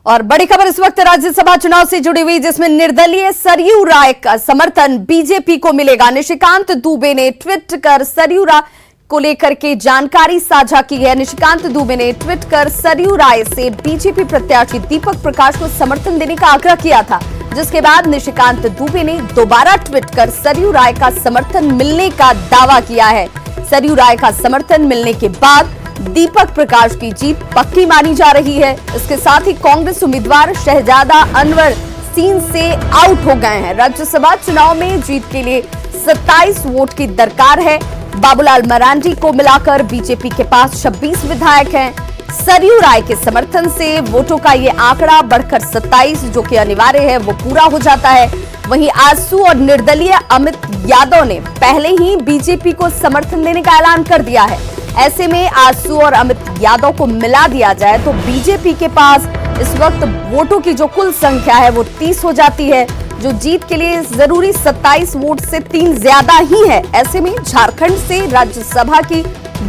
और बड़ी खबर इस वक्त राज्यसभा चुनाव से जुड़ी हुई, जिसमें निर्दलीय सरयू राय का समर्थन बीजेपी को मिलेगा। निशिकांत दुबे ने ट्वीट कर सरयू राय को लेकर के जानकारी साझा की है। निशिकांत दुबे ने ट्वीट कर सरयू राय से बीजेपी प्रत्याशी दीपक प्रकाश को समर्थन देने का आग्रह किया था, जिसके बाद निशिकांत दुबे ने दोबारा ट्वीट कर सरयू राय का समर्थन मिलने का दावा किया है। सरयू राय का समर्थन मिलने के बाद दीपक प्रकाश की जीत पक्की मानी जा रही है। इसके साथ ही कांग्रेस उम्मीदवार शहजादा अनवर सीन से आउट हो गए हैं। राज्यसभा चुनाव में जीत के लिए 27 वोट की दरकार है। बाबूलाल मरांडी को मिलाकर बीजेपी के पास 26 विधायक हैं। सरयू राय के समर्थन से वोटों का ये आंकड़ा बढ़कर 27, जो कि अनिवार्य है, वो पूरा हो जाता है। वहीं आजसू और निर्दलीय अमित यादव ने पहले ही बीजेपी को समर्थन देने का ऐलान कर दिया है। ऐसे में आजसू और अमित यादव को मिला दिया जाए तो बीजेपी के पास इस वक्त वोटों की जो कुल संख्या है वो 30 हो जाती है, जो जीत के लिए जरूरी 27 वोट से 3 ज्यादा ही है। ऐसे में झारखंड से राज्यसभा की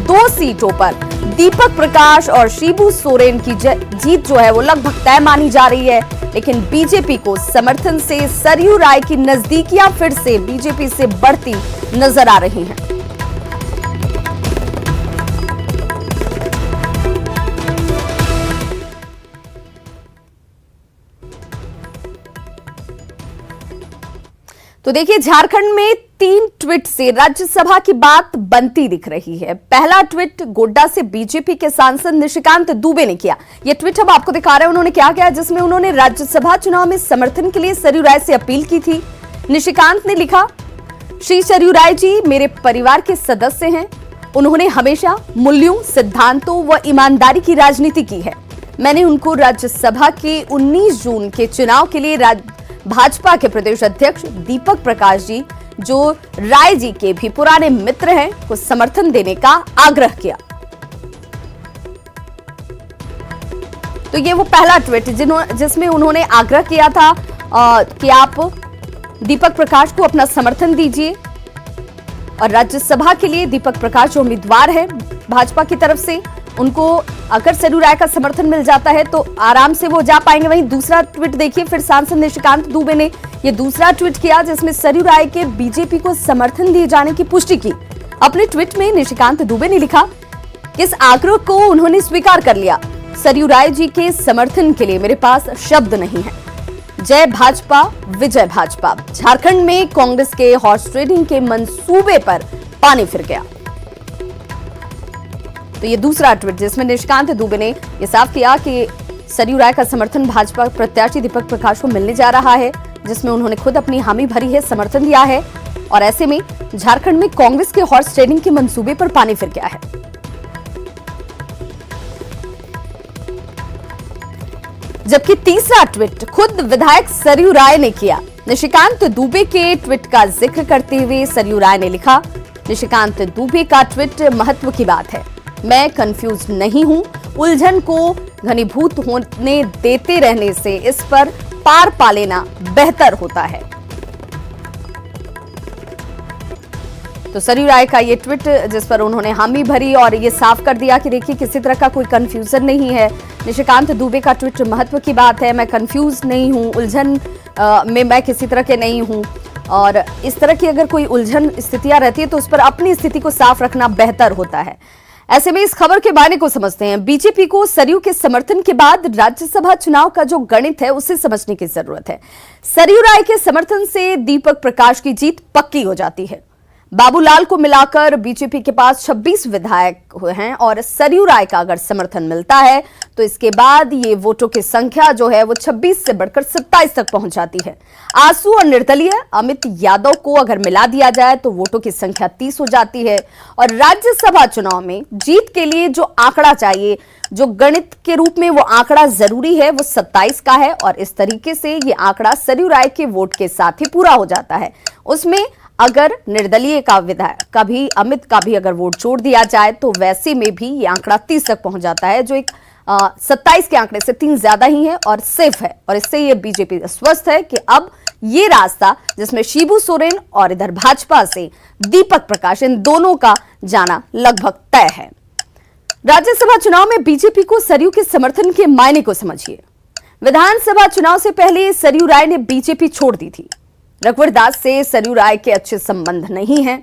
2 सीटों पर दीपक प्रकाश और शिबू सोरेन की जीत जो है वो लगभग तय मानी जा रही है। लेकिन बीजेपी को समर्थन से सरयू राय की नजदीकियां फिर से बीजेपी से बढ़ती नजर आ रही हैं। तो देखिए, झारखंड में 3 ट्वीट से राज्यसभा की बात बनती दिख रही है। पहला ट्वीट गोड्डा से बीजेपी के सांसद निशिकांत दुबे ने किया। यह ट्वीट हम आपको दिखा रहे हैं। उन्होंने क्या किया, जिसमें उन्होंने राज्यसभा चुनाव में समर्थन के लिए सरयू राय से अपील की थी। निशिकांत ने लिखा, श्री सरयू राय जी मेरे परिवार के सदस्य हैं। उन्होंने हमेशा मूल्यों, सिद्धांतों व ईमानदारी की राजनीति की है। मैंने उनको राज्यसभा के 19 जून के चुनाव के लिए भाजपा के प्रदेश अध्यक्ष दीपक प्रकाश जी, जो राय जी के भी पुराने मित्र हैं, को समर्थन देने का आग्रह किया। तो ये वो पहला ट्वीट जिसमें उन्होंने आग्रह किया था कि आप दीपक प्रकाश को अपना समर्थन दीजिए। और राज्यसभा के लिए दीपक प्रकाश जो उम्मीदवार है भाजपा की तरफ से, उनको अगर सरयू राय का समर्थन मिल जाता है तो आराम से वो जा पाएंगे। वहीं दूसरा ट्वीट देखिए, फिर सांसद निशिकांत दुबे ने ये दूसरा ट्वीट किया, जिसमें सरयू राय के बीजेपी को समर्थन दिए जाने की पुष्टि की। अपने ट्वीट में निशिकांत दुबे ने लिखा, इस आग्रह को उन्होंने स्वीकार कर लिया। सरयू राय जी के समर्थन के लिए मेरे पास शब्द नहीं है। जय भाजपा, विजय भाजपा। झारखंड में कांग्रेस के हॉर्स ट्रेडिंग के मंसूबे पर पानी फिर गया। तो ये दूसरा ट्वीट जिसमें निशिकांत दुबे ने यह साफ किया कि सरयू राय का समर्थन भाजपा प्रत्याशी दीपक प्रकाश को मिलने जा रहा है, जिसमें उन्होंने खुद अपनी हामी भरी है, समर्थन दिया है। और ऐसे में झारखंड में कांग्रेस के हॉर्स ट्रेडिंग के मंसूबे पर पानी फिर गया है। जबकि तीसरा ट्वीट खुद विधायक सरयू राय ने किया। निशिकांत दुबे के ट्वीट का जिक्र करते हुए सरयू राय ने लिखा, निशिकांत दुबे का ट्वीट महत्व की बात है। मैं कंफ्यूज नहीं हूं। उलझन को घनीभूत होने देते रहने से इस पर पार पा लेना बेहतर होता है। तो सरयू राय का ये ट्वीट जिस पर उन्होंने हामी भरी और ये साफ कर दिया कि देखिए, किसी तरह का कोई कंफ्यूजन नहीं है। निशिकांत दुबे का ट्वीट महत्व की बात है। मैं कंफ्यूज नहीं हूं, उलझन में मैं किसी तरह के नहीं हूं। और इस तरह की अगर कोई उलझन स्थितियां रहती है तो उस पर अपनी स्थिति को साफ रखना बेहतर होता है। ऐसे में इस खबर के बारे को समझते हैं। बीजेपी को सरयू के समर्थन के बाद राज्यसभा चुनाव का जो गणित है उसे समझने की जरूरत है। सरयू राय के समर्थन से दीपक प्रकाश की जीत पक्की हो जाती है। बाबूलाल को मिलाकर बीजेपी के पास 26 विधायक हैं और सरयू राय का अगर समर्थन मिलता है तो इसके बाद ये वोटों की संख्या जो है वो 26 से बढ़कर 27 तक पहुंच जाती है। आजसू और निर्दलीय अमित यादव को अगर मिला दिया जाए तो वोटों की संख्या 30 हो जाती है। और राज्यसभा चुनाव में जीत के लिए जो आंकड़ा चाहिए, जो गणित के रूप में वो आंकड़ा जरूरी है, वो 27 का है। और इस तरीके से ये आंकड़ा सरयू राय के वोट के साथ ही पूरा हो जाता है। उसमें अगर निर्दलीय का विधायक का भी, अमित का भी अगर वोट जोड़ दिया जाए तो वैसे में भी ये आंकड़ा 30 तक पहुंच जाता है, जो एक 27 के आंकड़े से 3 ज्यादा ही है और सेफ है। और इससे ये बीजेपी स्वस्थ है कि अब ये रास्ता जिसमें शिबू सोरेन और इधर भाजपा से दीपक प्रकाश, इन दोनों का जाना लगभग तय है। राज्यसभा चुनाव में बीजेपी को सरयू के समर्थन के मायने को समझिए। विधानसभा चुनाव से पहले सरयू राय ने बीजेपी छोड़ दी थी। रघुवर दास से सरयू राय के अच्छे संबंध नहीं हैं।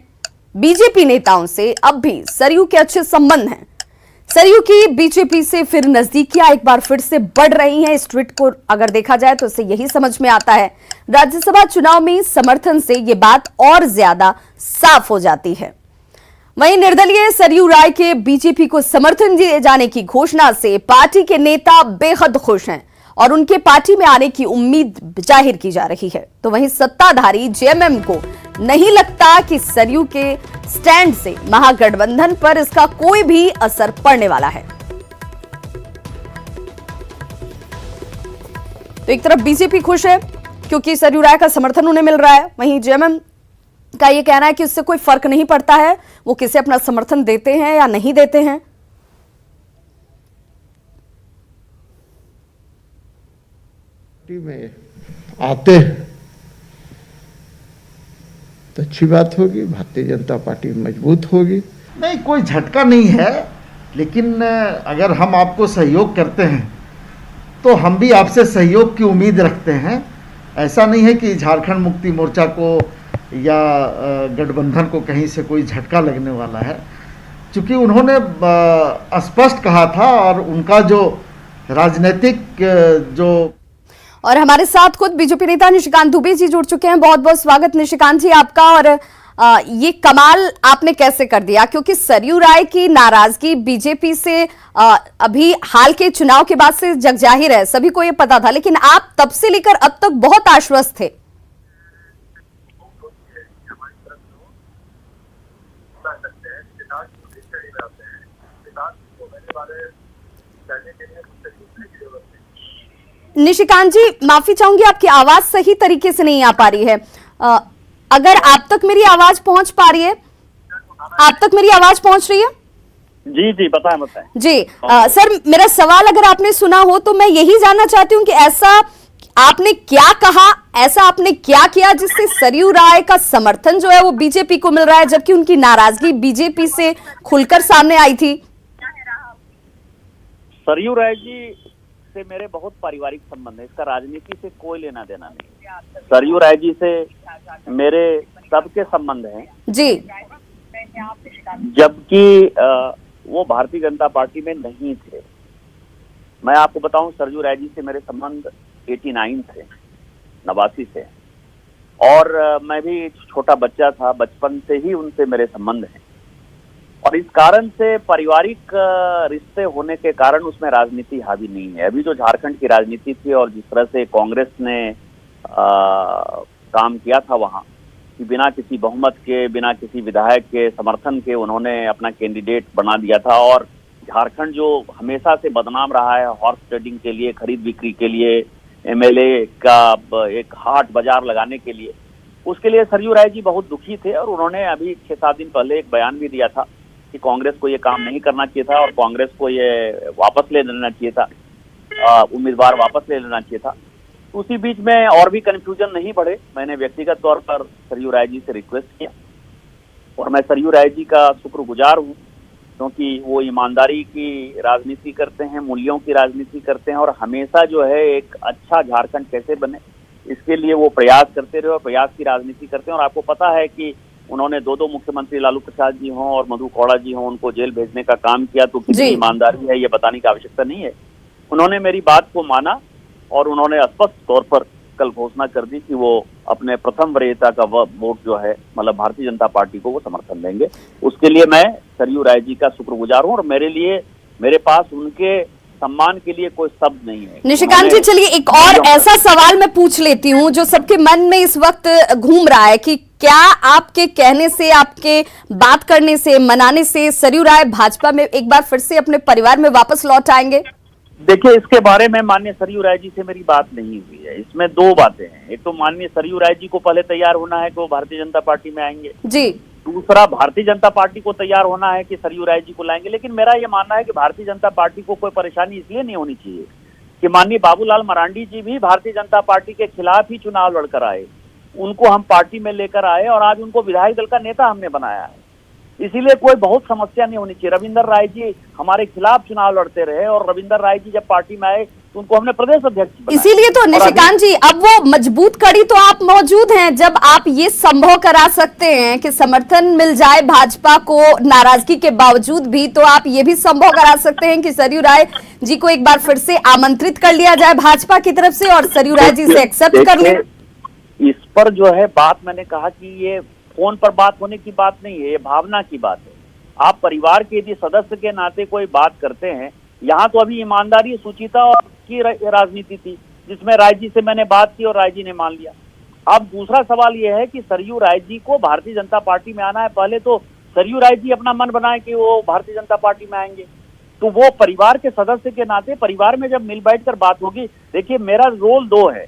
बीजेपी नेताओं से अब भी सरयू के अच्छे संबंध हैं। सरयू की बीजेपी से फिर नजदीकियां एक बार फिर से बढ़ रही हैं। इस ट्वीट को अगर देखा जाए तो इससे यही समझ में आता है, राज्यसभा चुनाव में समर्थन से ये बात और ज्यादा साफ हो जाती है। वहीं निर्दलीय सरयू राय के बीजेपी को समर्थन दिए जाने की घोषणा से पार्टी के नेता बेहद खुश हैं और उनके पार्टी में आने की उम्मीद जाहिर की जा रही है। तो वहीं सत्ताधारी जेएमएम को नहीं लगता कि सरयू के स्टैंड से महागठबंधन पर इसका कोई भी असर पड़ने वाला है। तो एक तरफ बीजेपी खुश है क्योंकि सरयू राय का समर्थन उन्हें मिल रहा है, वहीं जेएमएम का यह कहना है कि इससे कोई फर्क नहीं पड़ता है वो किसे अपना समर्थन देते हैं या नहीं देते हैं। में आते हैं तो अच्छी बात होगी, भारतीय जनता पार्टी मजबूत होगी। नहीं, कोई झटका नहीं है, लेकिन अगर हम आपको सहयोग करते हैं तो हम भी आपसे सहयोग की उम्मीद रखते हैं। ऐसा नहीं है कि झारखंड मुक्ति मोर्चा को या गठबंधन को कहीं से कोई झटका लगने वाला है, क्योंकि उन्होंने स्पष्ट कहा था और उनका जो राजनीतिक जो। और हमारे साथ खुद बीजेपी नेता निशिकांत दुबे जी जुड़ चुके हैं। बहुत बहुत स्वागत निशिकांत जी आपका। और ये कमाल आपने कैसे कर दिया, क्योंकि सरयू राय की नाराजगी बीजेपी से अभी हाल के चुनाव के बाद से जग जाहिर है, सभी को ये पता था, लेकिन आप तब से लेकर अब तक बहुत आश्वस्त थे। निशिकांत जी माफी चाहूंगी, आपकी आवाज सही तरीके से नहीं आ पा रही है। अगर आप तक मेरी आवाज पहुंच पा रही है, आप तक मेरी आवाज पहुंच रही है? जी जी बताएं जी। सर मेरा सवाल अगर आपने सुना हो तो मैं यही जानना चाहती हूँ कि ऐसा आपने क्या कहा, ऐसा आपने क्या किया जिससे सरयू राय का समर्थन जो है वो बीजेपी को मिल रहा है, जबकि उनकी नाराजगी बीजेपी से खुलकर सामने आई थी। सरयू राय जी से मेरे बहुत पारिवारिक संबंध है, इसका राजनीति से कोई लेना देना नहीं। सरयू राय जी से मेरे सबके संबंध हैं जी, जबकि वो भारतीय जनता पार्टी में नहीं थे। मैं आपको बताऊं, सरयू राय जी से मेरे संबंध 89 से 89 से, और मैं भी छोटा बच्चा था, बचपन से ही उनसे मेरे संबंध हैं। और इस कारण से पारिवारिक रिश्ते होने के कारण उसमें राजनीति हावी नहीं है। अभी जो झारखंड की राजनीति थी और जिस तरह से कांग्रेस ने काम किया था वहां, कि बिना किसी बहुमत के, बिना किसी विधायक के समर्थन के उन्होंने अपना कैंडिडेट बना दिया था, और झारखंड जो हमेशा से बदनाम रहा है हॉर्स ट्रेडिंग के लिए, खरीद बिक्री के लिए, एमएलए का एक हाट बाजार लगाने के लिए, उसके लिए सरयू राय जी बहुत दुखी थे। और उन्होंने अभी 6-7 दिन पहले एक बयान भी दिया था कि कांग्रेस को ये काम नहीं करना चाहिए था और कांग्रेस को ये वापस ले लेना चाहिए था, उम्मीदवार वापस ले लेना चाहिए था। उसी बीच में और भी कंफ्यूजन नहीं बढ़े, मैंने व्यक्तिगत तौर पर सरयू राय जी से रिक्वेस्ट किया, और मैं सरयू राय जी का शुक्रगुजार हूँ, क्योंकि वो ईमानदारी की राजनीति करते हैं, मूल्यों की राजनीति करते हैं, और हमेशा जो है एक अच्छा झारखंड कैसे बने इसके लिए वो प्रयास करते रहे और प्रयास की राजनीति करते हैं। और आपको पता है कि उन्होंने 2 मुख्यमंत्री लालू प्रसाद जी हों और मधु कौड़ा जी हों, उनको जेल भेजने का काम किया, तो कितनी ईमानदारी है ये बताने की आवश्यकता नहीं है। उन्होंने मेरी बात को माना और उन्होंने स्पष्ट तौर पर कल घोषणा कर दी कि वो अपने प्रथम वरीयता का वोट जो है, मतलब भारतीय जनता पार्टी को वो समर्थन देंगे। उसके लिए मैं सरयू राय जी का शुक्रगुजार हूँ, और मेरे लिए, मेरे पास उनके सम्मान के लिए कोई शब्द नहीं है। निशिकांत जी चलिए एक और ऐसा सवाल मैं पूछ लेती हूँ जो सबके मन में इस वक्त घूम रहा है कि क्या आपके कहने से, आपके बात करने से, मनाने से सरयू राय भाजपा में एक बार फिर से अपने परिवार में वापस लौट आएंगे? देखिए, इसके बारे में माननीय सरयू राय जी से मेरी बात नहीं हुई है। इसमें 2 बातें हैं। एक तो माननीय सरयू राय जी को पहले तैयार होना है कि वो भारतीय जनता पार्टी में आएंगे जी, दूसरा भारतीय जनता पार्टी को तैयार होना है कि सरयू राय जी को लाएंगे। लेकिन मेरा ये मानना है कि भारतीय जनता पार्टी को कोई परेशानी इसलिए नहीं होनी चाहिए कि माननीय बाबूलाल मरांडी जी भी भारतीय जनता पार्टी के खिलाफ ही चुनाव लड़कर आए, उनको हम पार्टी में लेकर आए और आज उनको विधायक दल का नेता हमने बनाया है। इसीलिए कोई बहुत समस्या नहीं होनी चाहिए। रविंदर राय जी हमारे खिलाफ चुनाव लड़ते रहे और रविंदर राय जी जब पार्टी में आए तो उनको हमने प्रदेश अध्यक्ष बनाया। इसीलिए तो निशिकांत जी अब वो मजबूत कड़ी तो आप मौजूद हैं, जब आप ये संभव करा सकते हैं कि समर्थन मिल जाए भाजपा को नाराजगी के बावजूद भी, तो आप ये भी संभव करा सकते हैं कि सरयू राय जी को एक बार फिर से आमंत्रित कर लिया जाए भाजपा की तरफ से और सरयू राय जी से एक्सेप्ट कर ले। इस पर जो है बात मैंने कहा कि ये फोन पर बात होने की बात नहीं है, ये भावना की बात है। आप परिवार के यदि सदस्य के नाते कोई बात करते हैं, यहाँ तो अभी ईमानदारी, सुचिता और की राजनीति थी जिसमें राय जी से मैंने बात की और राय जी ने मान लिया। अब दूसरा सवाल यह है कि सरयू राय जी को भारतीय जनता पार्टी में आना है। पहले तो सरयू राय जी अपना मन बनाए कि वो भारतीय जनता पार्टी में आएंगे, तो वो परिवार के सदस्य के नाते परिवार में जब मिल बैठ कर बात होगी। देखिए मेरा रोल दो है,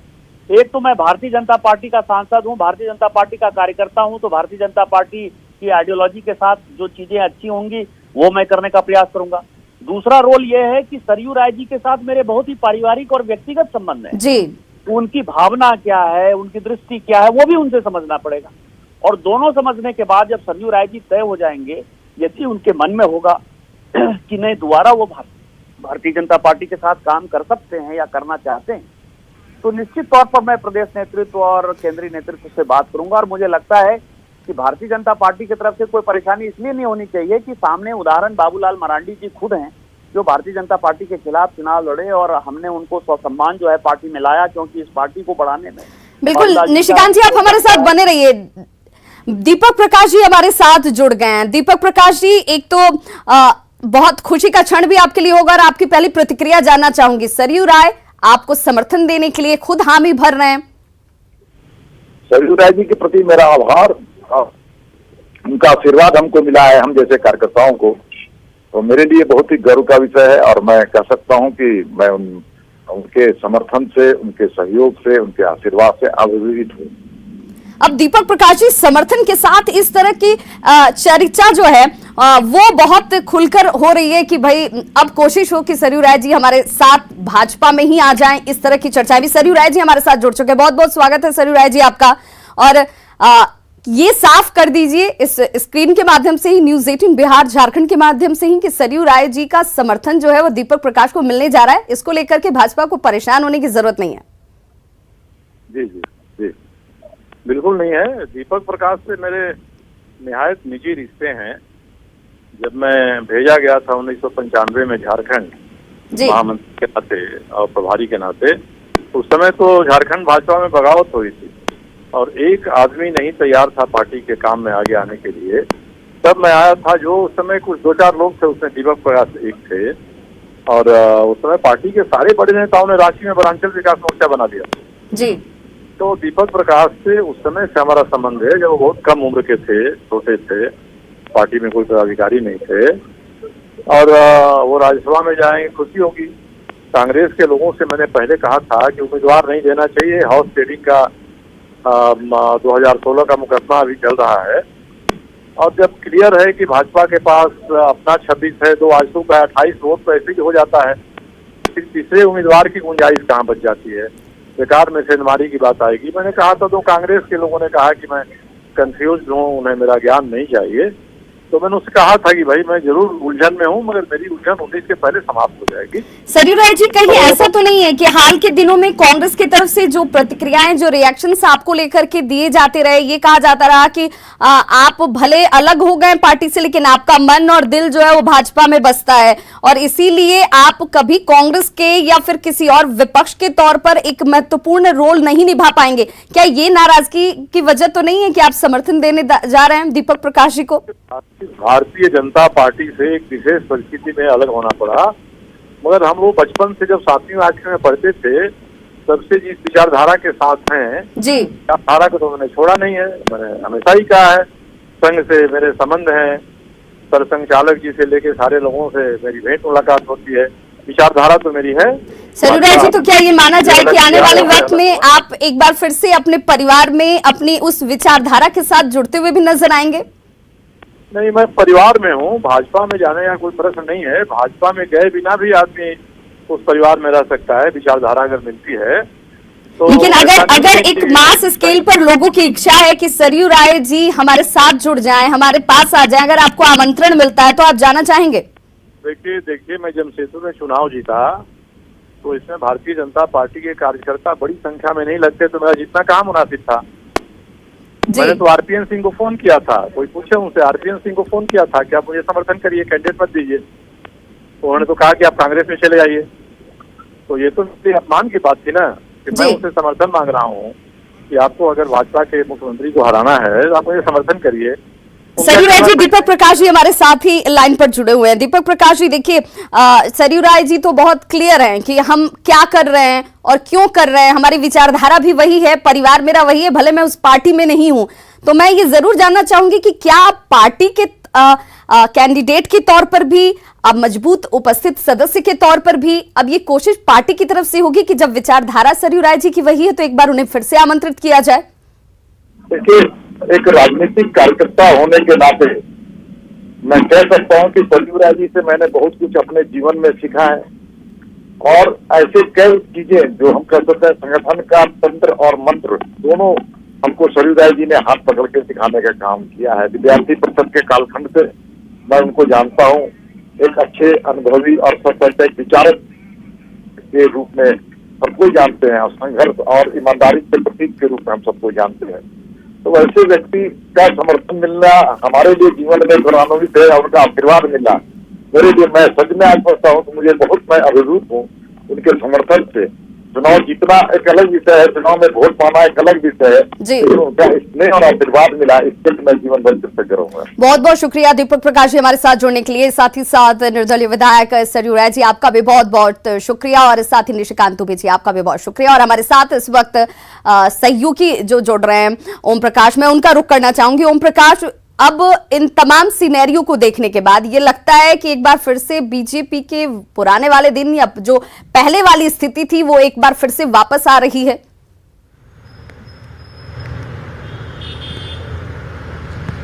एक तो मैं भारतीय जनता पार्टी का सांसद हूं, भारतीय जनता पार्टी का कार्यकर्ता हूं, तो भारतीय जनता पार्टी की आइडियोलॉजी के साथ जो चीजें अच्छी होंगी वो मैं करने का प्रयास करूंगा। दूसरा रोल यह है कि सरयू राय जी के साथ मेरे बहुत ही पारिवारिक और व्यक्तिगत संबंध हैं जी, तो उनकी भावना क्या है, उनकी दृष्टि क्या है, वो भी उनसे समझना पड़ेगा। और दोनों समझने के बाद जब सरयू राय जी तय हो जाएंगे, यदि उनके मन में होगा कि नहीं दोबारा वो भारतीय जनता पार्टी के साथ काम कर सकते हैं या करना चाहते हैं, तो निश्चित तौर पर मैं प्रदेश नेतृत्व और केंद्रीय नेतृत्व से बात करूंगा। और मुझे लगता है कि भारतीय जनता पार्टी की तरफ से कोई परेशानी इसलिए नहीं होनी चाहिए कि सामने उदाहरण बाबूलाल मरांडी जी खुद हैं जो भारतीय जनता पार्टी के खिलाफ चुनाव लड़े और हमने उनको स्वसम्मान जो है पार्टी में लाया, क्योंकि इस पार्टी को बढ़ाने में। बिल्कुल निशिकांत जी आप हमारे साथ बने रहिए। दीपक प्रकाश जी हमारे साथ जुड़ गए हैं। दीपक प्रकाश जी, एक तो बहुत खुशी का क्षण भी आपके लिए होगा और आपकी पहली प्रतिक्रिया जानना चाहूंगी। सरयू राय आपको समर्थन देने के लिए खुद हामी भर रहे हैं। सरयू राय जी के प्रति मेरा आभार, उनका आशीर्वाद हमको मिला है, हम जैसे कार्यकर्ताओं को, तो मेरे लिए बहुत ही गर्व का विषय है। और मैं कह सकता हूं कि मैं उनके समर्थन से, उनके सहयोग से, उनके आशीर्वाद से अभिभूत हूँ। अब दीपक प्रकाश जी, समर्थन के साथ इस तरह की चर्चा जो है वो बहुत खुलकर हो रही है कि भाई अब कोशिश हो कि सरयू राय जी हमारे साथ भाजपा में ही आ जाएं, इस तरह की चर्चाएं भी। सरयू राय जी हमारे साथ जुड़ चुके हैं, बहुत बहुत स्वागत है सरयू राय जी आपका। और ये साफ कर दीजिए इस स्क्रीन के माध्यम से ही, न्यूज़ 18 बिहार झारखंड के माध्यम से ही, कि सरयू राय जी का समर्थन जो है वो दीपक प्रकाश को मिलने जा रहा है। इसको लेकर के भाजपा को परेशान होने की जरूरत नहीं है। जी जी जी, बिल्कुल नहीं है। दीपक प्रकाश से मेरे निहायत निजी रिश्ते हैं। जब मैं भेजा गया था 1995 में झारखंड महामंत्री के नाते और प्रभारी के नाते, उस समय तो झारखंड भाजपा में बगावत हुई थी और एक आदमी नहीं तैयार था पार्टी के काम में आगे आने के लिए। तब मैं आया था, जो उस समय कुछ 2-4 लोग थे, उसमें दीपक प्रकाश एक थे। और उस समय पार्टी के सारे बड़े नेताओं ने रांची में वनांचल विकास मोर्चा बना दिया जी। तो दीपक प्रकाश से उस समय से हमारा संबंध है, जब वो बहुत कम उम्र के थे, छोटे थे, पार्टी में कोई पदाधिकारी नहीं थे। और वो राज्यसभा में जाएंगे, खुशी होगी। कांग्रेस के लोगों से मैंने पहले कहा था कि उम्मीदवार नहीं देना चाहिए, हाउस ट्रेडिंग का 2016 का मुकदमा अभी चल रहा है। और जब क्लियर है कि भाजपा के पास अपना 26 है, 2 आजसू का 28 वोट, तो ऐसे ही हो जाता है, फिर तीसरे उम्मीदवार की गुंजाइश कहाँ बच जाती है, बेकार में सेंधमारी की बात आएगी। मैंने कहा था, तो कांग्रेस के लोगों ने कहा कि मैं कंफ्यूज हूँ, उन्हें मेरा ज्ञान नहीं चाहिए। तो मैंने उससे कहा था कि भाई मैं जरूर उलझन में हूँ, मगर मेरी उलझन 19 के पहले समाप्त हो जाएगी। सरयू राय जी, कहीं ऐसा तो नहीं है कि हाल के दिनों में कांग्रेस की तरफ से जो प्रतिक्रियाएं, जो रिएक्शंस आपको लेकर के दिए जाते रहे, ये कहा जाता रहा कि आप भले अलग हो गए पार्टी से, लेकिन आपका मन और दिल जो है वो भाजपा में बसता है और इसीलिए आप कभी कांग्रेस के या फिर किसी और विपक्ष के तौर पर एक महत्वपूर्ण रोल नहीं निभा पाएंगे? क्या ये नाराजगी की वजह तो नहीं है कि आप समर्थन देने जा रहे हैं दीपक प्रकाश जी को? भारतीय जनता पार्टी से एक विशेष परिस्थिति में अलग होना पड़ा, मगर हम लोग बचपन से जब 7वीं 8वीं में पढ़ते थे, तब से जिस विचारधारा के साथ हैं जी, विचारधारा को तो मैंने छोड़ा नहीं है। मैंने हमेशा ही कहा है, संघ से मेरे संबंध हैं, सरसंघ चालक जी से लेके सारे लोगों से मेरी भेंट मुलाकात होती है, विचारधारा तो मेरी है। सरयू राय जी, तो क्या ये माना जाए कि आने वाले वक्त में आप एक बार फिर से अपने परिवार में अपनी उस विचारधारा के साथ जुड़ते हुए भी नजर आएंगे? नहीं, मैं परिवार में हूँ, भाजपा में जाने का कोई प्रश्न नहीं है। भाजपा में गए बिना भी आदमी उस परिवार में रह सकता है, विचारधारा अगर मिलती है। तो लेकिन ऐसा अगर नहीं है एक कि- मास स्केल पर लोगों की इच्छा है कि सरयू राय जी हमारे साथ जुड़ जाएं, हमारे पास आ जाएं, अगर आपको आमंत्रण मिलता है तो आप जाना चाहेंगे? देखिए मैं जमशेदपुर में चुनाव जीता तो इसमें भारतीय जनता पार्टी के कार्यकर्ता बड़ी संख्या में नहीं लगते, तो मेरा जितना काम मुनासिब था। जी। मैंने तो आरपीएन सिंह को फोन किया था, कोई पूछे उनसे, आरपीएन सिंह को फोन किया था कि आप मुझे समर्थन करिए, कैंडिडेट मत दीजिए। तो उन्होंने तो कहा कि आप कांग्रेस में चले जाइए। तो ये तो मेरे अपमान की बात थी ना कि मैं जी। उनसे समर्थन मांग रहा हूँ कि आपको अगर भाजपा के मुख्यमंत्री को हराना है तो आप मुझे समर्थन करिए। सरयू राय जी, दीपक प्रकाश जी हमारे साथ ही लाइन पर जुड़े हुए हैं। दीपक प्रकाश जी देखिए, सरयू राय जी तो बहुत क्लियर हैं कि हम क्या कर रहे हैं और क्यों कर रहे हैं, हमारी विचारधारा भी वही है, परिवार मेरा वही है, भले मैं उस पार्टी में नहीं हूं। तो मैं ये जरूर जानना चाहूंगी कि क्या आप पार्टी के कैंडिडेट के तौर पर भी, अब मजबूत उपस्थित सदस्य के तौर पर भी, अब ये कोशिश पार्टी की तरफ से होगी कि जब विचारधारा सरयू राय जी की वही है तो एक बार उन्हें फिर से आमंत्रित किया जाए? देखिए, एक राजनीतिक कार्यकर्ता होने के नाते मैं कह सकता हूं कि सरयू राय जी से मैंने बहुत कुछ अपने जीवन में सीखा है और ऐसे कई चीजें जो हम कह सकते हैं संगठन का तंत्र और मंत्र दोनों हमको सरयू राय जी ने हाथ पकड़ के सिखाने का काम किया है। विद्यार्थी परिषद के कालखंड से मैं उनको जानता हूं, एक अच्छे अनुभवी और सशक्त विचारक के रूप में सबको जानते हैं और संघर्ष और ईमानदारी के प्रतीक के रूप में हम सबको जानते हैं। तो ऐसे व्यक्ति का समर्थन मिलना हमारे लिए जीवन में गौरवान्वित है और उनका आशीर्वाद मिलना मेरे लिए, मैं सच में आज पढ़ता हूँ तो मुझे बहुत, मैं अभिभूत हूँ उनके समर्थन से। चुनाव जीतना एक अलग विषय है, चुनाव में वोट पाना एक अलग विषय है, लेकिन उनका स्नेह और आशीर्वाद मिला, इसके लिए मैं जीवन भर कृतज्ञ रहूंगा। बहुत बहुत शुक्रिया दीपक प्रकाश जी हमारे साथ जुड़ने के लिए। साथ ही साथ निर्दलीय विधायक सरयू राय जी आपका भी बहुत बहुत शुक्रिया, और साथ ही निशिकांत दुबे जी आपका भी बहुत शुक्रिया। और हमारे साथ इस वक्त सहयोगी जो जुड़ रहे हैं ओम प्रकाश, मैं उनका रुख करना चाहूंगी। ओम प्रकाश, अब इन तमाम सिनेरियो को देखने के बाद ये लगता है कि एक बार फिर से बीजेपी के पुराने वाले दिन या जो पहले वाली स्थिति थी वो एक बार फिर से वापस आ रही है?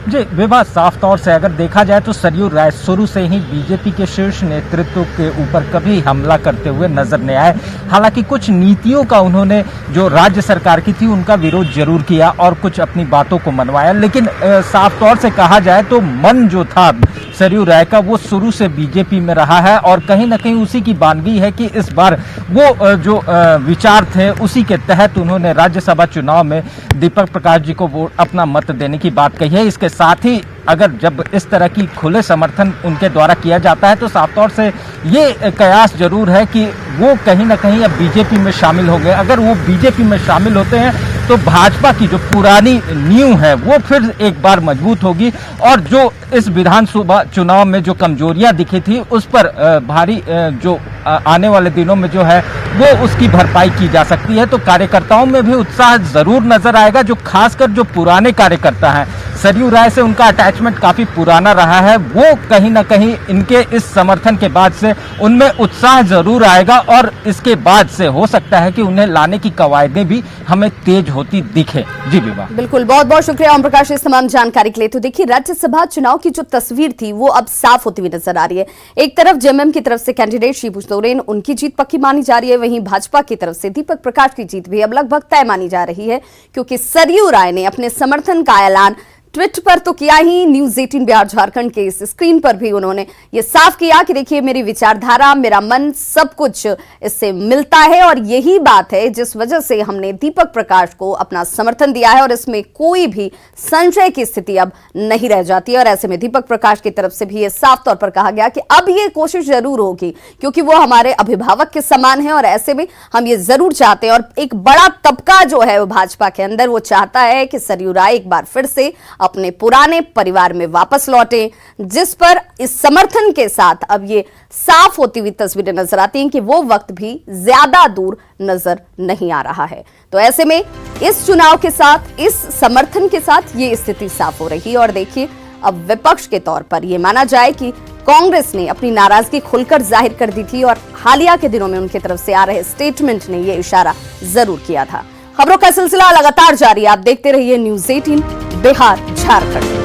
जी विवाह, साफ तौर से अगर देखा जाए तो सरयू राय शुरू से ही बीजेपी के शीर्ष नेतृत्व के ऊपर कभी हमला करते हुए नजर नहीं आए। हालांकि कुछ नीतियों का उन्होंने जो राज्य सरकार की थी उनका विरोध जरूर किया और कुछ अपनी बातों को मनवाया, लेकिन साफ तौर से कहा जाए तो मन जो था सरयू राय का वो शुरू से बीजेपी में रहा है और कहीं ना कहीं उसी की बानगी है कि इस बार वो जो विचार थे उसी के तहत उन्होंने राज्यसभा चुनाव में दीपक प्रकाश जी को वोट अपना मत देने की बात कही है। इसके साथ ही अगर जब इस तरह की खुले समर्थन उनके द्वारा किया जाता है तो साफ तौर से ये कयास जरूर है कि वो कहीं ना कहीं अब बीजेपी में शामिल हो गए। अगर वो बीजेपी में शामिल होते हैं तो भाजपा की जो पुरानी नींव है वो फिर एक बार मजबूत होगी और जो इस विधानसभा चुनाव में जो कमजोरियां दिखी थी उस पर भारी जो आने वाले दिनों में जो है वो उसकी भरपाई की जा सकती है। तो कार्यकर्ताओं में भी उत्साह जरूर नजर आएगा, जो खासकर जो पुराने कार्यकर्ता हैं, सरयू राय से उनका अटैचमेंट काफी पुराना रहा है, वो कहीं ना कहीं इनके इस समर्थन के बाद से उनमें उत्साह जरूर आएगा और इसके बाद से हो सकता है कि उन्हें लाने की कवायदें भी हमें तेज होती दिखे। जी विवाह, बिल्कुल, बहुत बहुत शुक्रिया ओम प्रकाश इस तमाम जानकारी के लिए। तो देखिए, राज्यसभा चुनाव की जो तस्वीर थी वो अब साफ होती हुई नजर आ रही है। एक तरफ जेएमएम की तरफ से कैंडिडेट शिबू सोरेन, उनकी जीत पक्की मानी जा रही है, वहीं भाजपा की तरफ से दीपक प्रकाश की जीत भी अब लगभग तय मानी जा रही है, क्योंकि सरयू राय ने अपने समर्थन का ऐलान ट्वीट पर तो किया ही, न्यूज 18 बिहार झारखंड के इस स्क्रीन पर भी उन्होंने ये साफ किया कि देखिए, मेरी विचारधारा, मेरा मन, सब कुछ इससे मिलता है और यही बात है जिस वजह से हमने दीपक प्रकाश को अपना समर्थन दिया है और इसमें कोई भी संशय की स्थिति अब नहीं रह जाती है। और ऐसे में दीपक प्रकाश की तरफ से भी ये साफ तौर पर कहा गया कि अब ये कोशिश जरूर होगी, क्योंकि वो हमारे अभिभावक के समान है और ऐसे में हम ये जरूर चाहते हैं, और एक बड़ा तबका जो है वो भाजपा के अंदर वो चाहता है कि सरयू राय एक बार फिर से अपने पुराने परिवार में वापस लौटे, जिस पर इस समर्थन के साथ अब ये साफ होती हुई तस्वीरें नजर आती हैं कि वो वक्त भी ज्यादा दूर नजर नहीं आ रहा है। तो ऐसे में इस चुनाव के साथ, इस समर्थन के साथ ये स्थिति साफ हो रही है। और देखिए, अब विपक्ष के तौर पर यह माना जाए कि कांग्रेस ने अपनी नाराजगी खुलकर जाहिर कर दी थी और हालिया के दिनों में उनकी तरफ से आ रहे स्टेटमेंट ने यह इशारा जरूर किया था। खबरों का सिलसिला लगातार जारी है, आप देखते रहिए न्यूज 18 बिहार झारखंड।